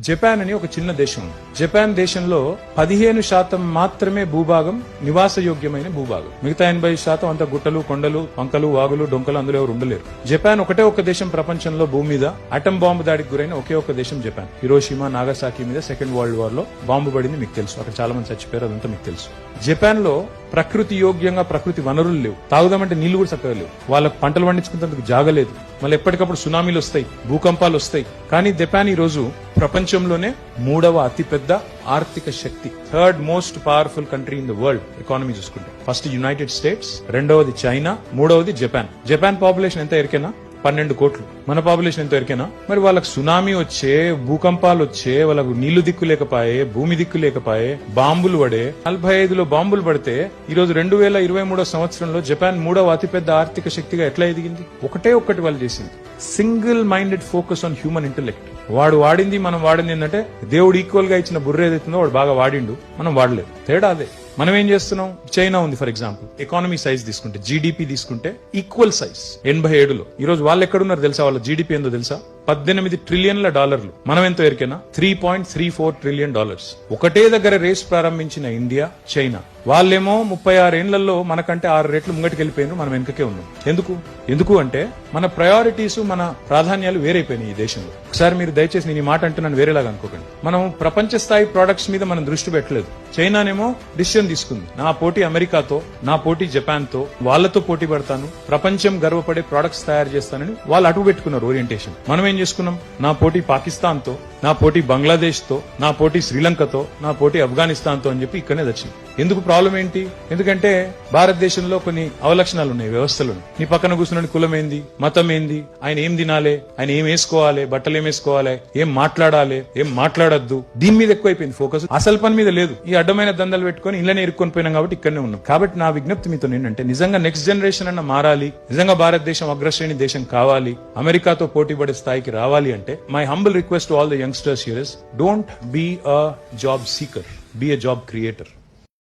Japan అని ఒక చిన్న దేశం ఉంది. జపాన్ దేశంలో 15% మాత్రమే భూభాగం నివాసయోగ్యమైన భూభాగం. మిగతా 80% అంతా గుట్టలు, కొండలు, వంకలు, వాగులు, డొంకలు, అందులో ఎవరు ఉండలేరు. జపాన్ ఒకటే ఒక దేశం ప్రపంచంలో భూమి మీద అటం బాంబు దాడికి గురైన ఒకే ఒక దేశం జపాన్. హిరోషిమా, నాగసాకి మీద సెకండ్ వరల్డ్ వార్ లో బాంబు పడింది, మీకు తెలుసు. అక్కడ చాలా మంది చచ్చిపోయారు, అదంతా మీకు తెలుసు. జపాన్ లో ప్రకృతి యోగ్యంగా ప్రకృతి వనరులు లేవు. తాగుదామంటే నీళ్లు కూడా చక్కగా లేవు. వాళ్ళకు పంటలు పండించుకునేందుకు జాగలేదు. మళ్ళీ ఎప్పటికప్పుడు సునామీలు వస్తాయి, భూకంపాలు వస్తాయి. కానీ జపాన్ ఈ రోజు ప్రపంచంలోనే 3వ అతిపెద్ద ఆర్థిక శక్తి. 3rd most powerful country in the world economy చూసుకుంటే. ఫస్ట్ యునైటెడ్ స్టేట్స్, రెండవది చైనా, మూడవది జపాన్. జపాన్ పాపులేషన్ ఎంత ఎరికేనా? 12 కోట్లు. మన పాపులేషన్ ఎంత ఎరికేనా? మరి వాళ్ళకి సునామీ వచ్చే, భూకంపాలు వచ్చే, వాళ్ళకు నీళ్లు దిక్కు లేకపోయే, భూమి దిక్కు లేకపోయే, బాంబులు పడే. 45లో బాంబులు పడితే ఈ రోజు 2023 సంవత్సరంలో జపాన్ 3వ అతిపెద్ద ఆర్థిక శక్తిగా ఎట్లా ఎదిగింది? ఒకటే ఒక్కటి వాళ్ళు చేసింది, single minded focus on human intellect. వాడు వాడింది, మనం వాడింది ఏంటంటే దేవుడు ఈక్వల్ గా ఇచ్చిన బుర్ర ఏదైతుందో వాడు బాగా వాడిండు, మనం వాడలేదు. తేడా అదే. మనం ఏం చేస్తున్నాం? చైనా ఉంది ఫర్ ఎగ్జాంపుల్, ఎకానమీ సైజ్ తీసుకుంటే, జీడిపి తీసుకుంటే ఈక్వల్ సైజ్ 87లో. ఈ రోజు వాళ్ళు ఎక్కడున్నారు తెలుసా? వాళ్ళ జీడిపి ఏందో తెలుసా? $18 ట్రిలియన్ల. మనం ఎంతో ఎరికేనా? $3.34 ట్రిలియన్. ఒకటే దగ్గర రేస్ ప్రారంభించిన ఇండియా, చైనా. వాళ్ళేమో 36 ఏళ్లలో మనకంటే 6 రెట్లు ముంగటికెళ్లిపోయినారు, మనం వెనుకకే ఉన్నాం. ఎందుకు అంటే మన ప్రయారిటీస్, మన ప్రాధాన్యాలు వేరైపోయినాయి ఈ దేశంలో. ఒకసారి మీరు దయచేసి నేను ఈ మాట అంటున్నాను వేరేలాగా అనుకోకండి. మనం ప్రపంచ స్థాయి ప్రొడక్ట్స్ మీద మనం దృష్టి పెట్టలేదు. చైనానేమో డిసిషన్ తీసుకుంది, నా పోటీ అమెరికాతో, నా పోటీ జపాన్ తో, వాళ్లతో పోటీ పడతాను, ప్రపంచం గర్వపడే ప్రొడక్ట్స్ తయారు చేస్తానని వాళ్ళు అటు పెట్టుకున్నారు ఓరియంటేషన్. మనం ఏం చేసుకున్నాం? నా పోటీ పాకిస్తాన్ తో, నా పోటీ బంగ్లాదేశ్ తో, నా పోటీ శ్రీలంకతో, నా పోటీ ఆఫ్ఘనిస్తాన్ తో అని చెప్పి ఇక్కడనే తెచ్చింది. ఎందుకు? ప్రాబ్లం ఏంటి? ఎందుకంటే భారతదేశంలో కొన్ని అవలక్షణాలు ఉన్నాయి, వ్యవస్థలు. నీ పక్కన కూర్చున్న కులం ఏంది, మతం ఏంది, ఆయన ఏం తినాలి, ఆయన ఏం వేసుకోవాలి, బట్టలు ఏం వేసుకోవాలి, ఏం మాట్లాడాలి, ఏం మాట్లాడద్దు, దీని మీద ఎక్కువైపోయింది ఫోకస్. అసలు పని మీద లేదు. ఈ అడ్డమైన దందాలు పెట్టుకుని ఇళ్ళనే ఇరుక్కొని పోయినాం కాబట్టి ఇక్కడనే ఉన్నాం. కాబట్టి నా విజ్ఞప్తి మీతో ఏంటంటే, నిజంగా నెక్స్ట్ జనరేషన్ అన్న మారాలి, నిజంగా భారతదేశం అగ్రశ్రేణి దేశం కావాలి, అమెరికాతో పోటీ పడే స్థాయికి రావాలి అంటే my humble request to all the youngsters here is, don't be a job seeker, be a job creator.